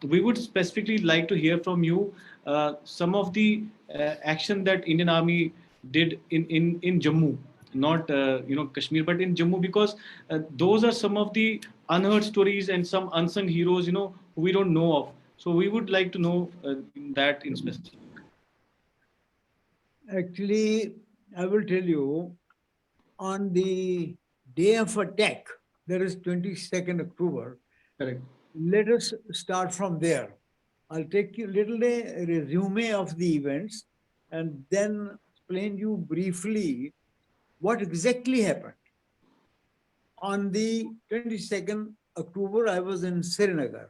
we would specifically like to hear from you some of the action that Indian Army did in Jammu, not Kashmir, but in Jammu, because those are some of the unheard stories and some unsung heroes, who we don't know of. So we would like to know that in specific. Actually, I will tell you, on the day of attack, that is 22nd October, Correct. let us start from there. I'll take you little a resume of the events and then explain you briefly what exactly happened. On the 22nd October, I was in Srinagar.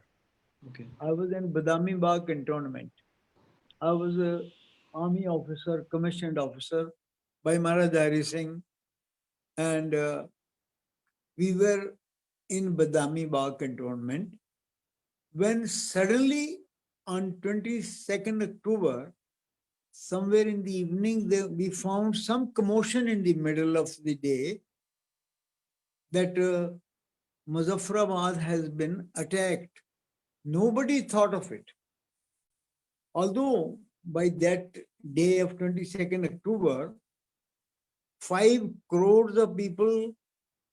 Okay. I was in Badami Bagh cantonment. I was a army officer, commissioned officer by Maharaj Hari Singh, and we were in Badami Bagh cantonment when suddenly on 22nd October, somewhere in the evening, we found some commotion in the middle of the day that Muzaffarabad has been attacked. Nobody thought of it. Although by that day of 22nd October, 5 crores of people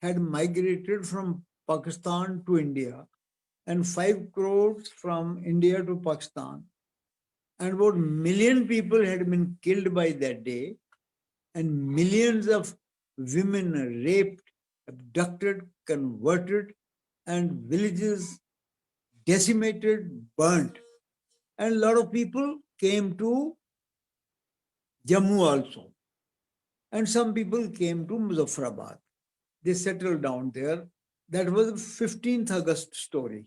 had migrated from Pakistan to India and 5 crores from India to Pakistan. And about million people had been killed by that day, and millions of women raped, abducted, converted, and villages decimated, burnt. And a lot of people came to Jammu also. And some people came to Muzaffarabad. They settled down there. That was the 15th August story.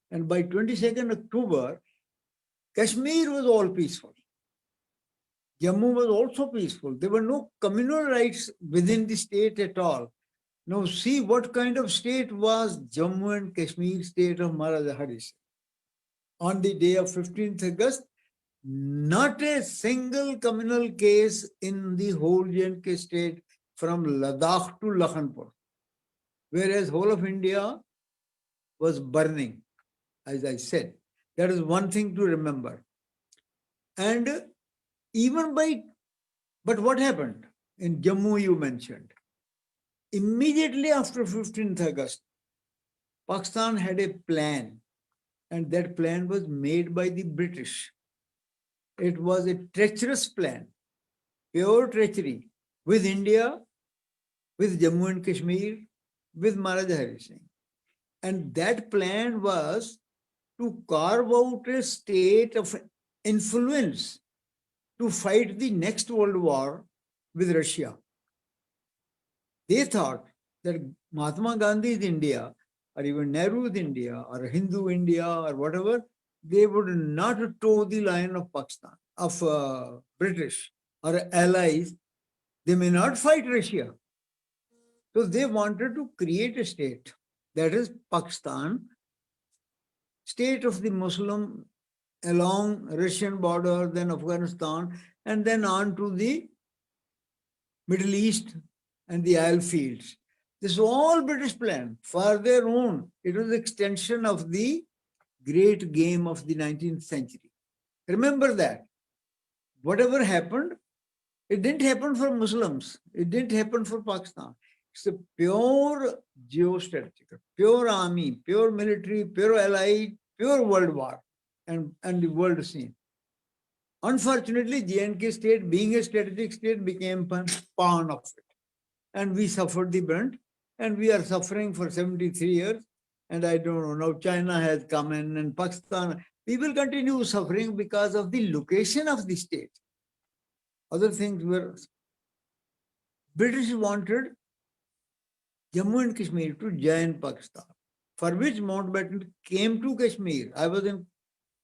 And by 22nd October, Kashmir was all peaceful. Jammu was also peaceful. There were no communal rights within the state at all. Now see what kind of state was Jammu and Kashmir state of Maharaja Hari Singh. On the day of 15th August, not a single communal case in the whole J&K state from Ladakh to Lakhanpur, whereas whole of India was burning, as I said. That is one thing to remember. And even by, but what happened in Jammu you mentioned? Immediately after 15th August, Pakistan had a plan, and that plan was made by the British. It was a treacherous plan, pure treachery with India, with Jammu and Kashmir, with Maharaja Hari Singh. And that plan was to carve out a state of influence to fight the next world war with Russia. They thought that Mahatma Gandhi's India, or even Nehru's India, or Hindu India, or whatever, they would not toe the line of Pakistan, of British or allies. They may not fight Russia. So they wanted to create a state, that is Pakistan, state of the Muslim along Russian border, then Afghanistan, and then on to the Middle East and the oil fields. This is all British plan for their own. It was extension of the great game of the 19th century. Remember that. Whatever happened, it didn't happen for Muslims. It didn't happen for Pakistan. It's a pure geostrategic, pure army, pure military, pure allied, pure world war and the world scene. Unfortunately, J&K state, being a strategic state, became pawn of it. And we suffered the brunt, and we are suffering for 73 years. And I don't know, now China has come in and Pakistan. We will continue suffering because of the location of the state. Other things were, British wanted Jammu and Kashmir to join Pakistan, for which Mountbatten came to Kashmir. I was in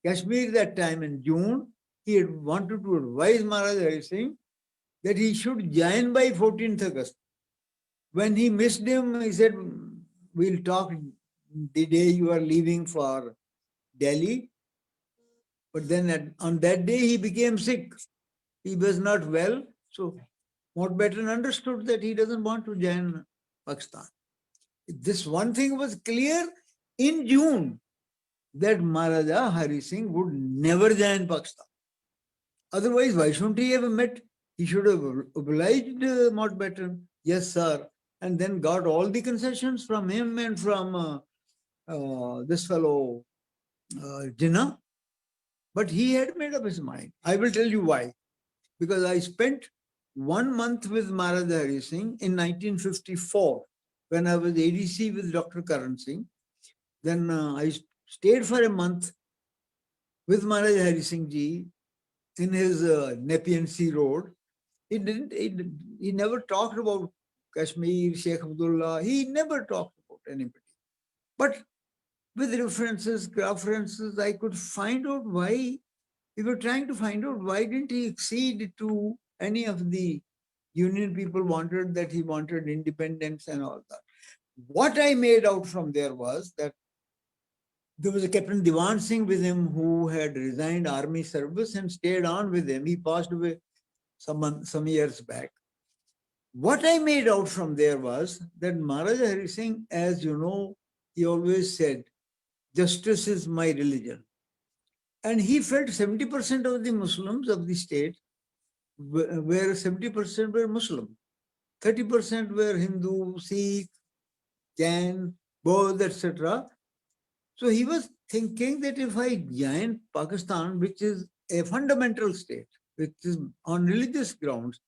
Kashmir that time in June. He had wanted to advise Maharaj Hari Singh that he should join by 14th August. When he missed him, he said, we'll talk the day you are leaving for Delhi. But then on that day, he became sick. He was not well. So Mountbatten understood that he doesn't want to join Pakistan. This one thing was clear in June. that Maharaja Hari Singh would never join Pakistan. Otherwise, why shouldn't he have met? He should have obliged Mountbatten. Yes, sir. And then got all the concessions from him and from this fellow Jinnah. But he had made up his mind. I will tell you why. Because I spent 1 month with Maharaja Hari Singh in 1954 when I was ADC with Dr. Karan Singh. Then I stayed for a month with Maharaja Hari Singh ji in his Nepean Sea Road. He never talked about Kashmir, Sheikh Abdullah. He never talked about anybody. But with references, I could find out why. We were trying to find out why didn't he accede to any of the union people wanted, that he wanted independence and all that. What I made out from there was that there was a Captain Diwan Singh with him who had resigned army service and stayed on with him. He passed away some years back. What I made out from there was that Maharaja Hari Singh, as you know, he always said, justice is my religion. And he felt 70% of the Muslims of the state were 70% were Muslim. 30% were Hindu, Sikh, Jain, Baudd, etc. So he was thinking that if I join Pakistan, which is a fundamental state, which is on religious grounds,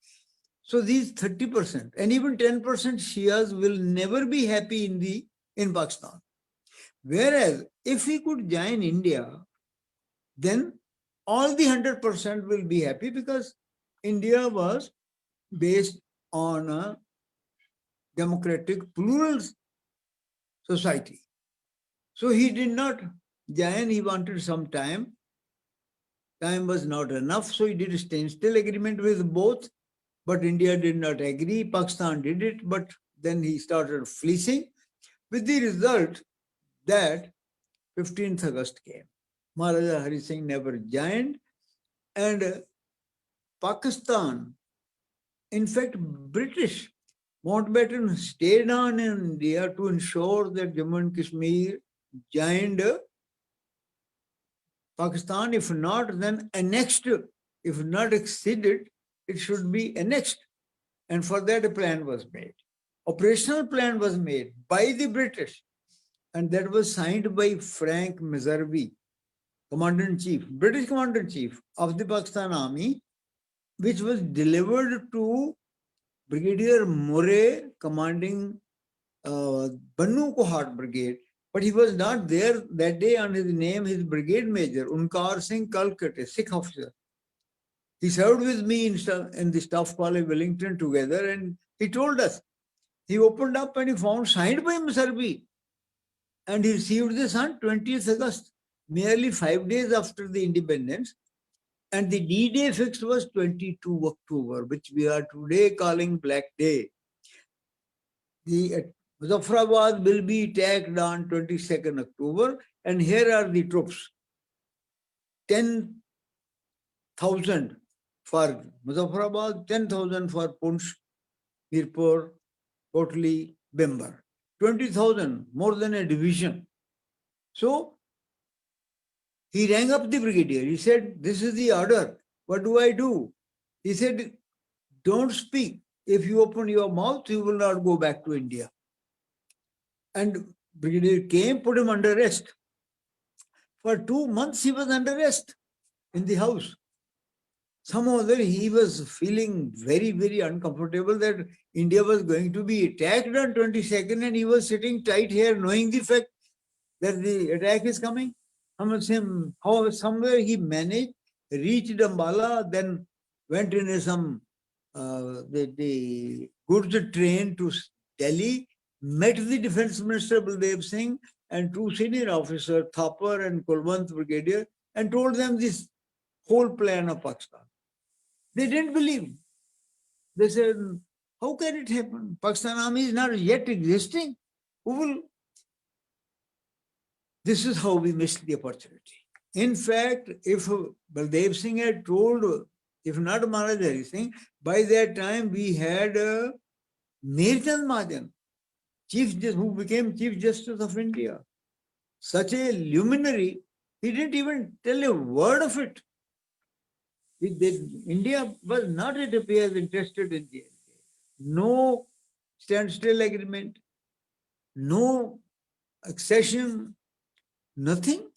so these 30% and even 10% Shias will never be happy in Pakistan. Whereas if he could join India, then all the 100% will be happy, because India was based on a democratic plural society. So he did not join, he wanted some time. Time was not enough, so he did a standstill agreement with both, but India did not agree. Pakistan did it, but then he started fleecing, with the result that 15th August came. Maharaja Hari Singh never joined, and Pakistan, in fact, British Mountbatten stayed on in India to ensure that Jammu and Kashmir joined Pakistan. If not, then annexed. If not acceded, it should be annexed. And for that, a plan was made. Operational plan was made by the British, and that was signed by Frank Meservey, Commander-in-Chief, British Commander-in-Chief of the Pakistan Army, which was delivered to Brigadier Murray, commanding Bannu Kohart Brigade, but he was not there that day. On his name, his brigade major, Unkar Singh Kalkat, a Sikh officer. He served with me in the Staff College, Wellington together, and he told us, he opened up and he found signed by Meservey, and he received this on 20th August, merely 5 days after the independence. And the D-Day fixed was 22 October, which we are today calling Black Day. The Muzaffarabad will be attacked on 22nd October, and here are the troops. 10,000 for Muzaffarabad, 10,000 for Punch, Mirpur, Kotli, Bembar. 20,000, more than a division. So he rang up the brigadier. He said, this is the order. What do I do? He said, don't speak. If you open your mouth, you will not go back to India. And brigadier came, put him under arrest. For 2 months, he was under arrest in the house. Somehow he was feeling very, very uncomfortable that India was going to be attacked on 22nd, and he was sitting tight here, knowing the fact that the attack is coming. However, somewhere he managed, reached Ambala, then went in some the goods train to Delhi, met the Defense Minister Baldev Singh and 2 senior officers, Thapar and Kulwant Brigadier, and told them this whole plan of Pakistan. They didn't believe. They said, how can it happen? Pakistan Army is not yet existing. Who will? This is how we missed the opportunity. In fact, if Baldev Singh had told, if not Maharaja Hari Singh, by that time we had Mir Chand Mahajan, who became Chief Justice of India. such a luminary, he didn't even tell a word of it. India was not, it appears, interested in JNK. No standstill agreement, no accession, nothing.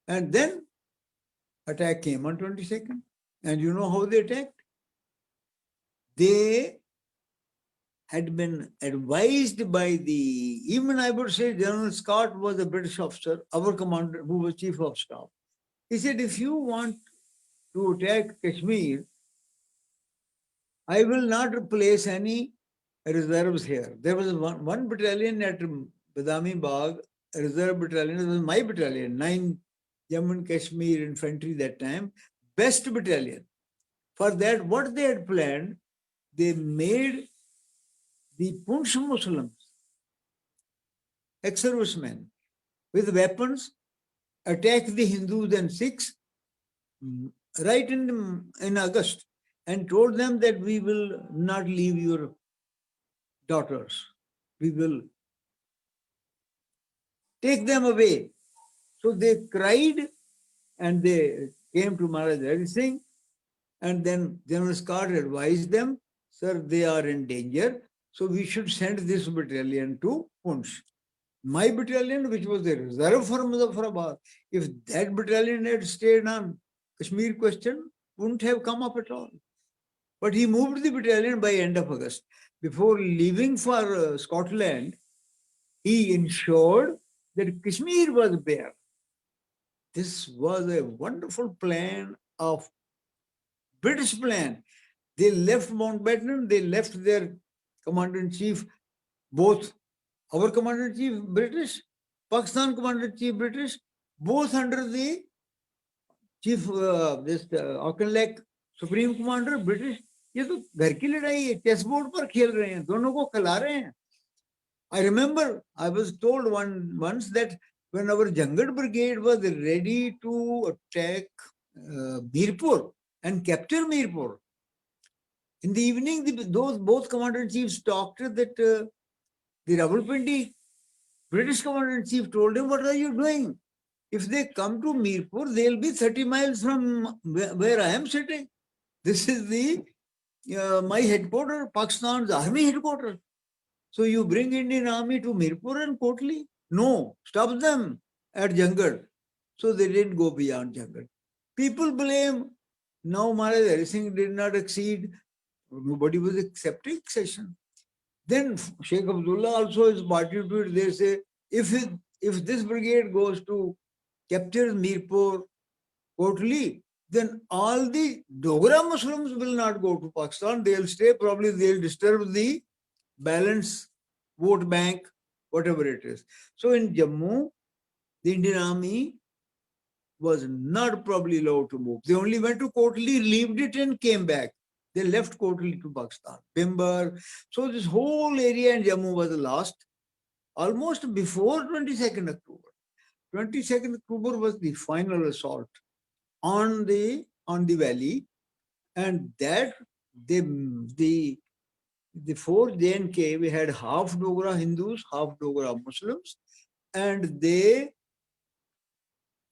And then attack came on 22nd. And you know how they attacked? They had been advised by even I would say General Scott was a British officer, our commander, who was chief of staff. He said, if you want to attack Kashmir, I will not place any reserves here. There was one battalion at Badami Bagh, a reserve battalion. It was my battalion, 9 Jammu and Kashmir infantry that time, best battalion. For that, what they had planned, they made the Punch Muslims, ex-servicemen, with weapons, attack the Hindus and Sikhs right in August, and told them that we will not leave your daughters. We will take them away. So they cried and they came to Maharaj Hari Singh, and then General Scott advised them, sir, they are in danger, so we should send this battalion to Punch. My battalion, which was a reserve for Muzaffarabad, if that battalion had stayed on Kashmir question, wouldn't have come up at all. But he moved the battalion by end of August. Before leaving for Scotland, he ensured that Kashmir was bare. This was a wonderful plan of British plan. They left Mountbatten, they left their commander-in-chief, both our commander-in-chief British, Pakistan commander-in-chief British, both under the chief, this Auchinleck supreme commander British. ये तो घर की लड़ाई है, chess board पर खेल रहे हैं, दोनों को खिला रहे हैं. I remember I was told once that when our Jangad brigade was ready to attack Mirpur and capture Mirpur, in the evening, those both commander-in-chiefs talked that the Rawalpindi British commander-in-chief told him, what are you doing? If they come to Mirpur, they'll be 30 miles from where I am sitting. This is my headquarters, Pakistan's army headquarters. So you bring Indian army to Mirpur and Kotli? No, stop them at Jangad. So they didn't go beyond Jangad. People blame, now Maharaj Hari Singh did not accede. Nobody was accepting accession. Then Sheikh Abdullah also is party to it. They say, if this brigade goes to capture Mirpur, Kotli, then all the Dogra Muslims will not go to Pakistan. They'll stay, probably they'll disturb the balance, vote bank, whatever it is. So in Jammu, the Indian army was not probably allowed to move. They only went to Kotli, leaved it and came back. They left Kotli to Pakistan, Bimbar. So this whole area in Jammu was lost almost before 22nd October. 22nd October was the final assault on the valley, and that the 4th J&K, we had half Dogra Hindus, half Dogra Muslims, and they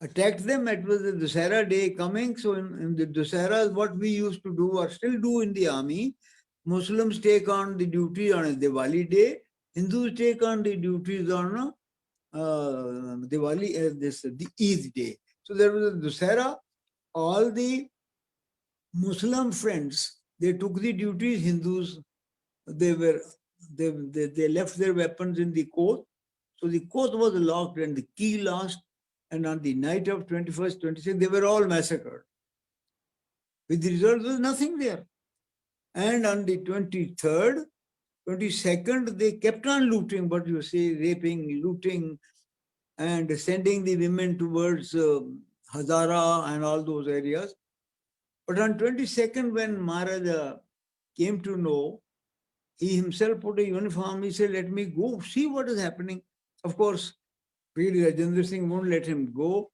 attacked them. It was the Dussehra day coming. So in the Dussehra, what we used to do or still do in the army, Muslims take on the duty on a Diwali day, Hindus take on the duties on Diwali, the Eid day. So there was a Dussehra. All the Muslim friends, they took the duties. Hindus, they left their weapons in the court. So the court was locked and the key lost. And on the night of 21st, 26th, they were all massacred. With the result, there was nothing there. And on the 23rd, 22nd, they kept on looting, what you say, raping, looting, and sending the women towards Hazara and all those areas. But on 22nd, when Maharaja came to know, he himself put a uniform. He said, let me go see what is happening. Of course, really, Rajendra Singh won't let him go.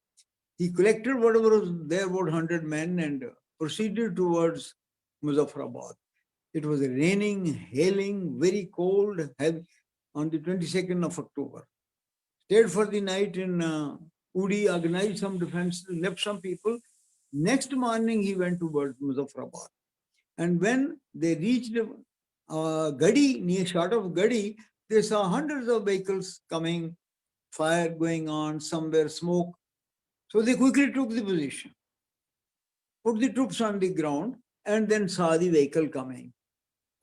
He collected whatever was there, about 100 men, and proceeded towards Muzaffarabad. It was raining, hailing, very cold, heavy, on the 22nd of October. stayed for the night in Udi, organized some defense, left some people. Next morning, he went towards Muzaffarabad. And when they reached Gadi, near short of Gadi, they saw hundreds of vehicles coming, fire going on, somewhere smoke. So they quickly took the position, put the troops on the ground, and then saw the vehicle coming.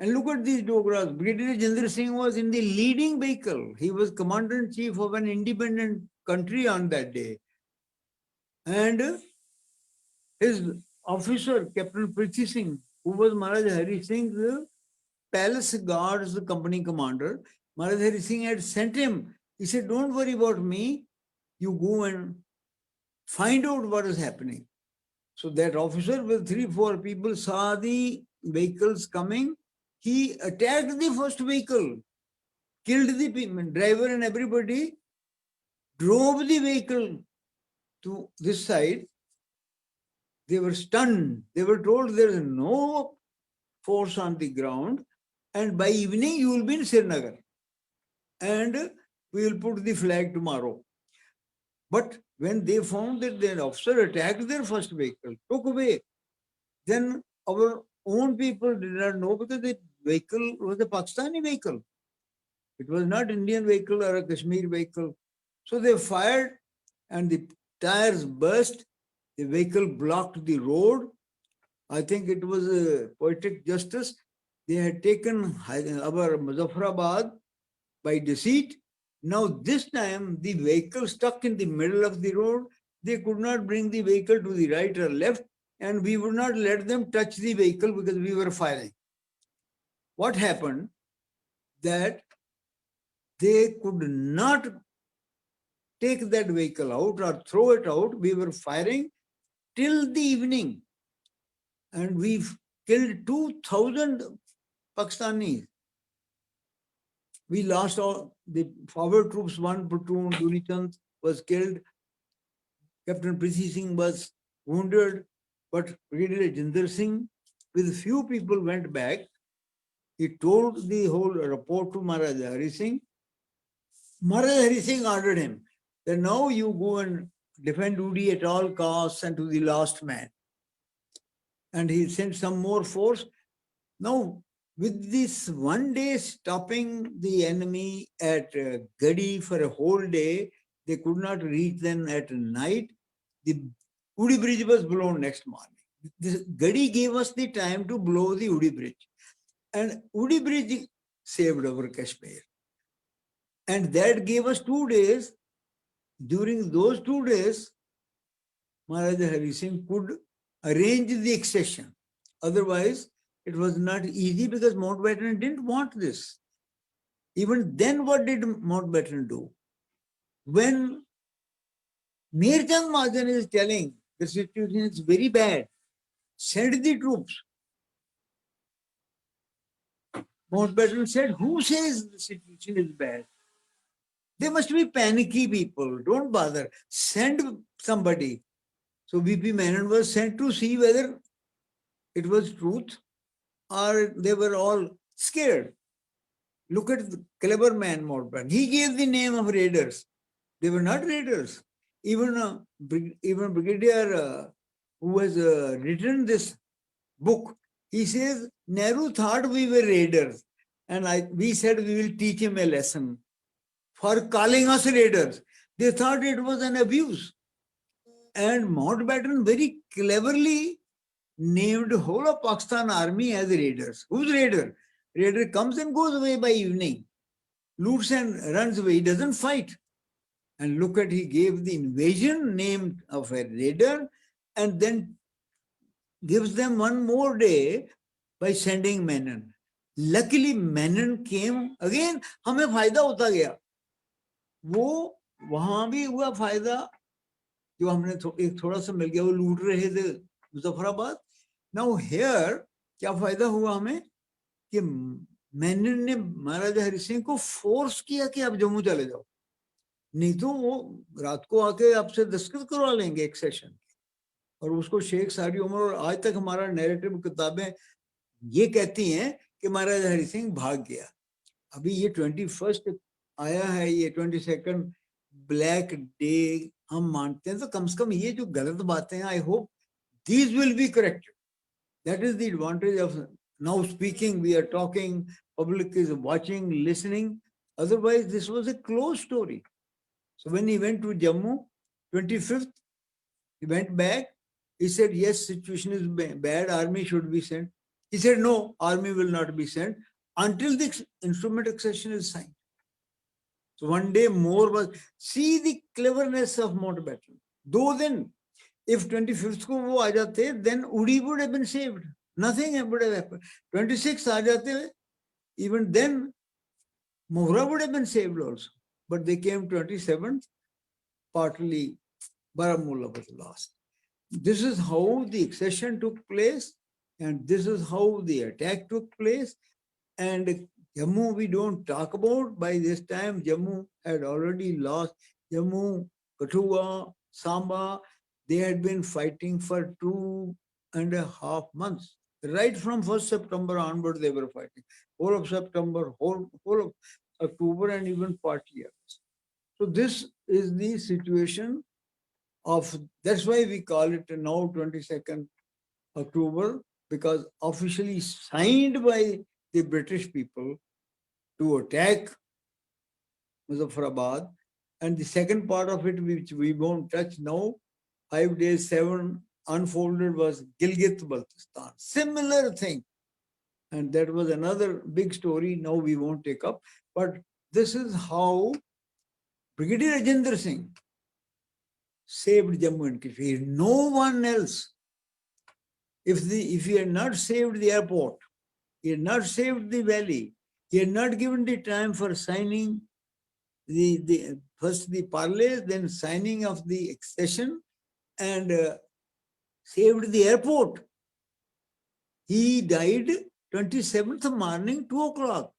And look at these Dogras. Brigadier Jinder Singh was in the leading vehicle. He was commander-in-chief of an independent country on that day. And his officer, Captain Prithi Singh, who was Maharaj Hari Singh's palace guards company commander, Maharaj Hari Singh had sent him. He said, don't worry about me. You go and find out what is happening. So that officer with 3-4 people saw the vehicles coming. He attacked the first vehicle, killed the driver and everybody, drove the vehicle to this side. They were stunned. They were told there is no force on the ground, and by evening you will be in Srinagar, and we will put the flag tomorrow. But when they found that their officer attacked their first vehicle, took away, then our own people did not know, because the vehicle was a Pakistani vehicle. It was not Indian vehicle or a Kashmir vehicle. So they fired and the tires burst. The vehicle blocked the road. I think it was a poetic justice. They had taken our Muzaffarabad by deceit. Now this time the vehicle stuck in the middle of the road. They could not bring the vehicle to the right or left, and we would not let them touch the vehicle because we were firing. What happened? That they could not take that vehicle out or throw it out. We were firing till the evening, and we've killed 2,000 Pakistanis. We lost all the forward troops. One platoon, Dunichand, was killed. Captain Prithi Singh was wounded, but Brigadier Jinder Singh, with few people, went back. He told the whole report to Maharaja Hari Singh. Maharaja Hari Singh ordered him that now you go and defend Udi at all costs and to the last man. And he sent some more force. Now, with this one day stopping the enemy at Gadi for a whole day, they could not reach them at night. The Udi bridge was blown next morning. This Gadi gave us the time to blow the Udi bridge. And Udi bridge saved our Kashmir. And that gave us 2 days. During those 2 days, Maharaja Hari Singh could arrange the accession. Otherwise, it was not easy, because Mountbatten didn't want this. Even then, what did Mountbatten do? When Mirchand Mahajan is telling the situation is very bad, send the troops. Mountbatten said, who says the situation is bad? They must be panicky people. Don't bother. Send somebody. So VP Menon was sent to see whether it was truth or they were all scared. Look at the clever man, Mountbatten. He gave the name of raiders. They were not raiders. Even Brigadier who has written this book, he says, Nehru thought we were raiders. And we said we will teach him a lesson for calling us raiders. They thought it was an abuse. And Mountbatten very cleverly named whole of Pakistan army as raiders. Who's raider? Raider comes and goes away by evening, loots and runs away. He doesn't fight. And look at, he gave the invasion name of a raider, and then gives them one more day by sending Menon. Luckily, Menon came again. हमें फायदा होता गया. वो वहां भी हुआ फायदा, जो हमने एक थोड़ा सा मिल गया. वो लूट रहे थे मुजफ्फराबाद. Now here क्या फायदा हुआ हमें कि मेनन ने महाराजा हरि सिंह को फोर्स किया कि आप जम्मू चले जाओ, नहीं तो वो रात को आके आपसे दस्तखत करवा लेंगे एक सेशन. और उसको शेख सारी उम्र, और आज तक हमारा नैरेटिव किताबें ये कहती हैं कि महाराजा हरि सिंह भाग गया. अभी ये 21 आया है, ये 22 ब्लैक डे हम मानते हैं, तो कम से कम ये जो गलत बातें हैं, I hope these will be corrected. That is the advantage of now speaking. We are talking, public is watching, listening. Otherwise, this was a closed story. So when he went to Jammu, 25th, he went back. He said, yes, situation is bad, army should be sent. He said, no, army will not be sent until the instrument accession is signed. So one day more was, see the cleverness of Mountbatten. Though then, if 25th ko wo aa jate, then Uri would have been saved. Nothing would have happened. 26th aa jate, even then, Mohra would have been saved also. But they came 27th, partly Baramulla was lost. This is how the accession took place, and this is how the attack took place. And Jammu, we don't talk about. By this time, Jammu had already lost. Jammu, Kathua, Samba, they had been fighting for 2.5 months. Right from 1st September onward, they were fighting. Whole of September, whole of October, and even partly August. So this is the situation of, that's why we call it now 22nd October, because officially signed by the British people to attack Muzaffarabad. And the second part of it, which we won't touch now, 5 days, 7 unfolded, was Gilgit Baltistan. Similar thing. And that was another big story. Now we won't take up. But this is how Brigadier Rajendra Singh saved Jammu and Kashmir. No one else. If he had not saved the airport, he had not saved the valley, he had not given the time for signing first the parlays, then signing of the accession, and saved the airport. He died 27th morning, 2 o'clock.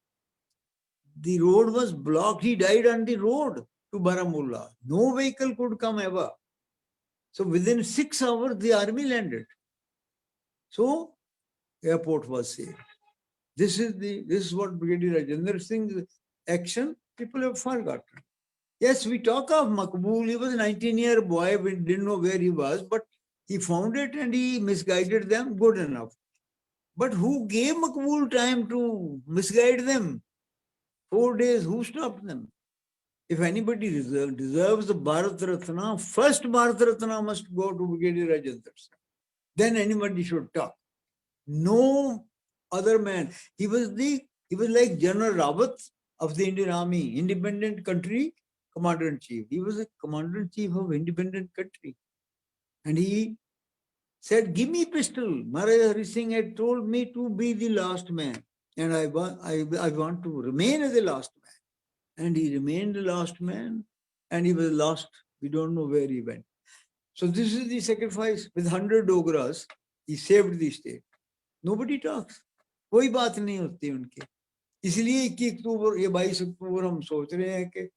The road was blocked. He died on the road to Baramulla. No vehicle could come ever. So within 6 hours, the army landed. So airport was saved. This is what Brigadier Rajendra Singh's action people have forgotten. Yes, we talk of Makbul. He was a 19-year boy. We didn't know where he was, but he found it and he misguided them. Good enough. But who gave Makbul time to misguide them? 4 days, who stopped them? If anybody deserves the Bharat Ratna, first Bharat Ratna must go to Brigadier Rajendra Singh. Then anybody should talk. No other man. He was like General Rawat of the Indian Army, independent country, commander-in-chief. He was a commander-in-chief of independent country. And he said, give me pistol. Maharaja Hari Singh had told me to be the last man. And I want to remain as the last man. And he remained the last man. And he was lost. We don't know where he went. So this is the sacrifice. With 100 Dogras, he saved the state. Nobody talks. कोई बात नहीं होती उनकी. इसलिए 21 अक्टूबर या 22 अक्टूबर हम सोच रहे हैं कि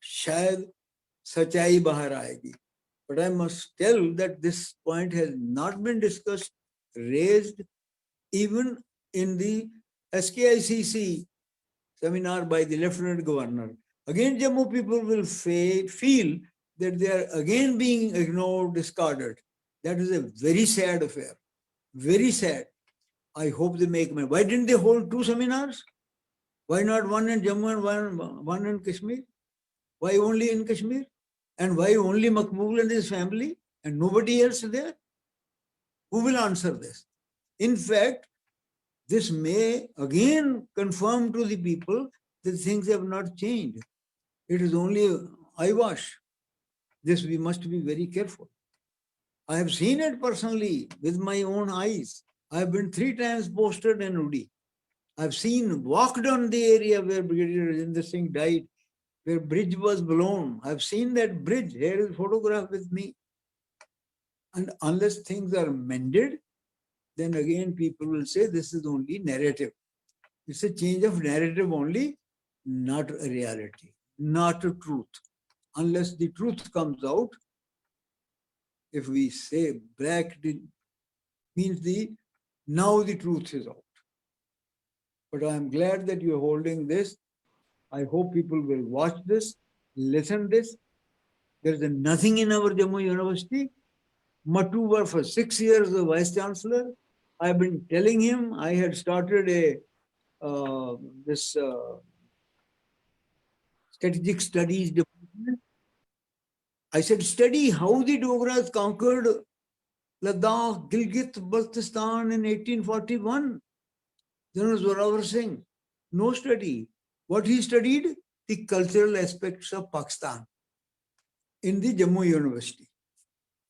शायद सच्चाई बाहर आएगी. But I must tell that this point has not been discussed, raised, even in the SKICC seminar by the Lieutenant Governor. Again, Jammu people will feel that they are again being ignored, discarded. That is a very sad affair. Very sad. I hope they make money. Why didn't they hold 2 seminars? Why not one in Jammu and one in Kashmir? Why only in Kashmir? And why only Makbul and his family and nobody else there? Who will answer this? In fact, this may again confirm to the people that things have not changed. It is only eyewash. This we must be very careful. I have seen it personally with my own eyes. I have been 3 times posted in Udi. I've walked on the area where Brigadier Rajendra Singh died, where bridge was blown. I've seen that bridge. Here is a photograph with me. And unless things are mended, then again people will say this is only narrative. It's a change of narrative only, not a reality, not a truth. Unless the truth comes out, if we say black means now the truth is out. But I'm glad that you're holding this. I hope people will watch this, listen this, There is nothing in our Jammu University. Mattu were for 6 years the Vice Chancellor. I've been telling him I had started this strategic studies department. I said, study how the Dogras conquered Ladakh, Gilgit, Baltistan in 1841. General Zorawar Singh, no study. What he studied? The cultural aspects of Pakistan in the Jammu University.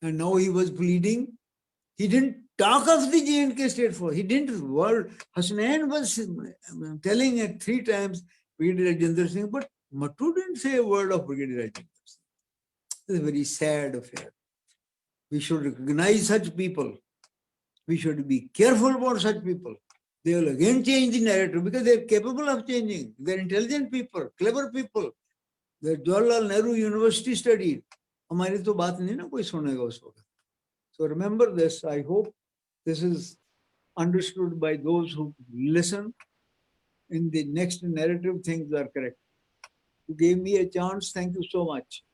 And now he was pleading. He didn't talk of the J&K State Force. He didn't. Hasnain was telling it 3 times, Brigadier Rajendra Singh, but Mattu didn't say a word of Brigadier Rajendra Singh. It's a very sad affair. We should recognize such people. We should be careful about such people. They will again change the narrative because they're capable of changing. They're intelligent people, clever people. They're Jawaharlal Nehru University studied. हमारी तो बात नहीं ना कोई सुनेगा उस वक्त. So remember this. I hope this is understood by those who listen. In the next narrative, things are correct. You gave me a chance. Thank you so much.